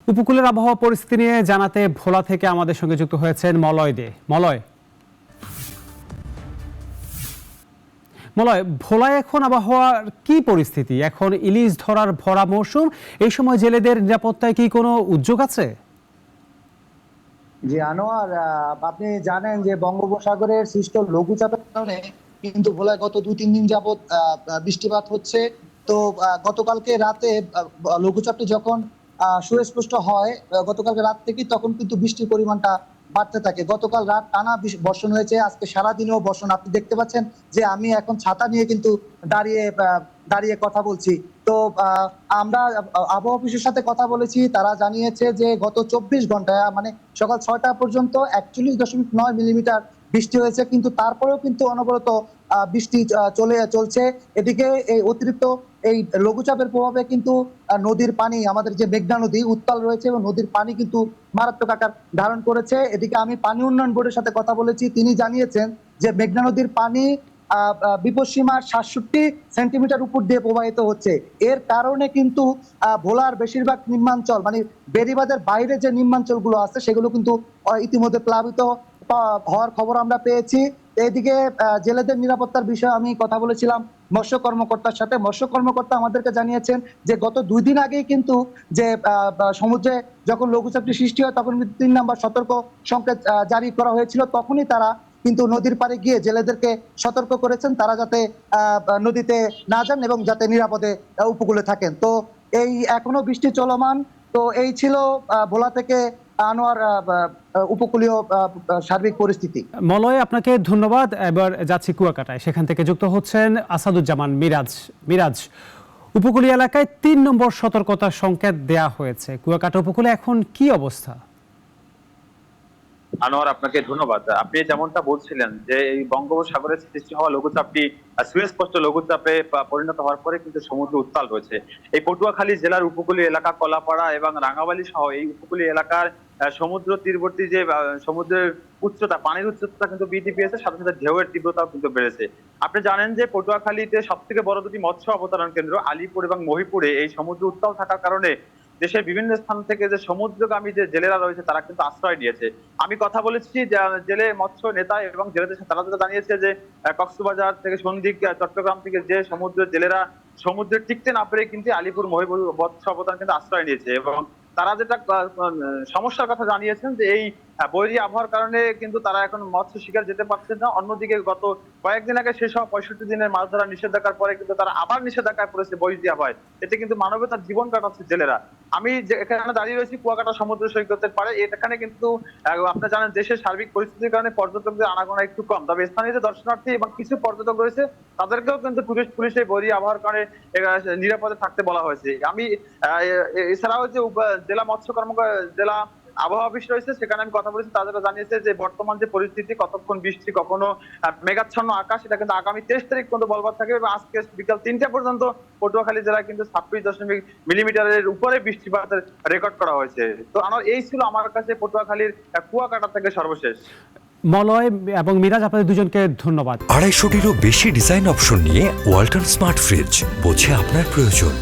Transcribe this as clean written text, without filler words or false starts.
উপকূলের আবহাওয়া পরিস্থিতি নিয়ে জানাতে ভোলা থেকে আমাদের সঙ্গে যুক্ত হয়েছেন মলয় দে। মলয়, ভোলায় এখন আবহাওয়ার কি পরিস্থিতি? এখন ইলিশ ধরার ভরা মৌসুম, এই সময় জেলেদের নিরাপত্তায় কি কোনো উদ্যোগ আছে? জি আনোয়ার, আপনি জানেন যে বঙ্গোপসাগরের সৃষ্ট লঘুচাপের কারণে কিন্তু ভোলায় গত 2-3 দিন যাবত বৃষ্টিপাত হচ্ছে। তো গতকালকে রাতে লঘুচাপটি যখন সুস্পষ্ট হয়, গতকালকে রাত থেকে তখন কিন্তু বৃষ্টির পরিমাণটা বাড়তে থাকে। গতকাল রাত টানা বর্ষণ হয়েছে, আজকে সারাদিনেও বর্ষণ। আপনি দেখতে পাচ্ছেন যে আমি এখন ছাতা নিয়ে কিন্তু দাঁড়িয়ে দাঁড়িয়ে কথা বলছি। তো আমরা আবহাওয়া অফিসের সাথে কথা বলেছি, তারা জানিয়েছে যে গত 24 ঘন্টায় মানে সকাল 6টা পর্যন্ত 41.9 মিলিমিটার বৃষ্টি হয়েছে, কিন্তু তারপরেও কিন্তু অনবরত বৃষ্টি চলছে। এদিকে এই অতিরিক্ত এই লঘুচাপের প্রভাবে কিন্তু নদীর পানি, আমাদের যে মেঘনা নদী উত্তাল রয়েছে এবং নদীর পানি কিন্তু মারাত্মক আকার ধারণ করেছে। এদিকে আমি পানি উন্নয়ন বোর্ডের সাথে কথা বলেছি, তিনি জানিয়েছেন যে মেঘনা নদীর পানি বিপদসীমার 67 সেন্টিমিটার উপর দিয়ে প্রবাহিত হচ্ছে। এর কারণে কিন্তু ভোলার বেশিরভাগ নিম্নাঞ্চল মানে বেড়িবাঁধের বাইরে যে নিম্নাঞ্চল গুলো আছে সেগুলো কিন্তু ইতিমধ্যে প্লাবিত হওয়ার খবর আমরা পেয়েছি। এদিকে জেলেদের নিরাপত্তার বিষয়ে আমি কথা বলেছিলাম মৎস্য কর্মকর্তার সাথে। মৎস্য কর্মকর্তা আমাদেরকে জানিয়েছেন যে গত 2 দিন আগেই কিন্তু যে সমুদ্রে যখন লঘুচাপটি সৃষ্টি হয় তখন কিন্তু 3 নম্বর সতর্ক সংকেত জারি করা হয়েছিল। তখনই তারা কিন্তু নদীর পাড়ে গিয়ে জেলেদেরকে সতর্ক করেছেন তারা যাতে নদীতে না যান এবং যাতে নিরাপদে উপকূলে থাকেন। তো এই এখনো বৃষ্টি চলমান। তো এই ছিল ভোলা থেকে আনোয়ার উপকূলীয় সার্বিক পরিস্থিতি। মলয়, আপনাকে ধন্যবাদ। এবার যাচ্ছি কুয়াকাটায়, সেখান থেকে যুক্ত হচ্ছেন আসাদুজ্জামান মিরাজ। মিরাজ, উপকূলীয় এলাকায় 3 নম্বর সতর্কতার সংকেত দেয়া হয়েছে, কুয়াকাটা উপকূলে এখন কি অবস্থা? আনোয়ার, আপনাকে ধন্যবাদ। আপনি যেমনটা বলছিলেন যে এই বঙ্গোপসাগরের সৃষ্টি হওয়া লঘুচাপটি সুস্পষ্ট লঘুচাপে পরিণত হওয়ার পরে কিন্তু সমুদ্র উত্তাল রয়েছে। এই পটুয়াখালী জেলার উপকূলীয় এলাকা কলাপাড়া এবং রাঙাবালি সহ এই উপকূলীয় এলাকার সমুদ্র তীরবর্তী যে সমুদ্রের উচ্চতা, পানির উচ্চতা কিন্তু বৃদ্ধি পেয়েছে, সাথে সাথে ঢেউয়ের তীব্রতাও কিন্তু বেড়েছে। আপনি জানেন যে পটুয়াখালীতে সব থেকে বড় দুটি মৎস্য অবতরণ কেন্দ্র আলিপুর এবং মহিপুরে এই সমুদ্র উত্তাল থাকার কারণে দেশের বিভিন্ন স্থান থেকে যে সমুদ্রগামী যে জেলেরা রয়েছে তারা কিন্তু আশ্রয় নিয়েছে। আমি কথা বলেছি জেলে মৎস্য নেতা এবং জেলেদের সাথে, তারা যেটা জানিয়েছে যে কক্সবাজার থেকে সন্দ্বীপ, চট্টগ্রাম থেকে যে সমুদ্রের জেলেরা সমুদ্রে টিকতে না পেরে কিন্তু আলিপুর মহিপুর মৎস্য অবতরণ কিন্তু আশ্রয় নিয়েছে এবং তারা যেটা সমস্যার কথা জানিয়েছেন যে এই বৈরী আবহাওয়ার কারণে কিন্তু তারা এখন মৎস্য শিকার যেতে পারছেন না। অন্যদিকে গত কয়েকদিন আগে শেষ হওয়া 65 দিনের মাছ ধরা নিষেধাজ্ঞার পরে কিন্তু তারা আবার নিষেধাজ্ঞায় পড়েছে বৈরী আবহাওয়ায়। এতে কিন্তু মানবতার জীবন কাটাচ্ছে জেলেরা। আমি এখানে দাঁড়িয়ে রয়েছি কুয়াকাটা সমুদ্র সৈকতের পাড়ে। এখানে কিন্তু আপনারা জানেন দেশের সার্বিক পরিস্থিতির কারণে পর্যটকদের আনাগোনা একটু কম, তবে স্থানীয় যে দর্শনার্থী এবং কিছু পর্যটক রয়েছে তাদেরকেও কিন্তু পুলিশ এই বৈরী আবহাওয়ার কারণে নিরাপদে থাকতে বলা হয়েছে। আমি এছাড়াও যে জেলা মৎস্য জেলা আবহাওয়া অফিস রয়েছে সেখানে আমি কথা বলেছি, তাদেরও জানিয়েছে যে বর্তমান যে পরিস্থিতি, কতক্ষণ বৃষ্টি কখনো মেঘাচ্ছন্ন আকাশ, এটা কিন্তু আগামী 23 তারিখ পর্যন্ত বলবৎ থাকবে এবং আজকে বিকাল 3টা পর্যন্ত পটুয়াখালী জেলায় কিন্তু 26 মিলিমিটারের উপরে বৃষ্টিপাতের রেকর্ড করা হয়েছে। তো আমার এই ছিল আমার কাছে পটুয়াখালীর কুয়াকাটা থেকে সর্বশেষ। মলয় এবং মিরাজ, আপনাদের দুজনকে ধন্যবাদ। 250টিরও বেশি ডিজাইন অপশন নিয়ে ওয়ালটন স্মার্ট ফ্রিজ, বোঝে আপনার প্রয়োজন।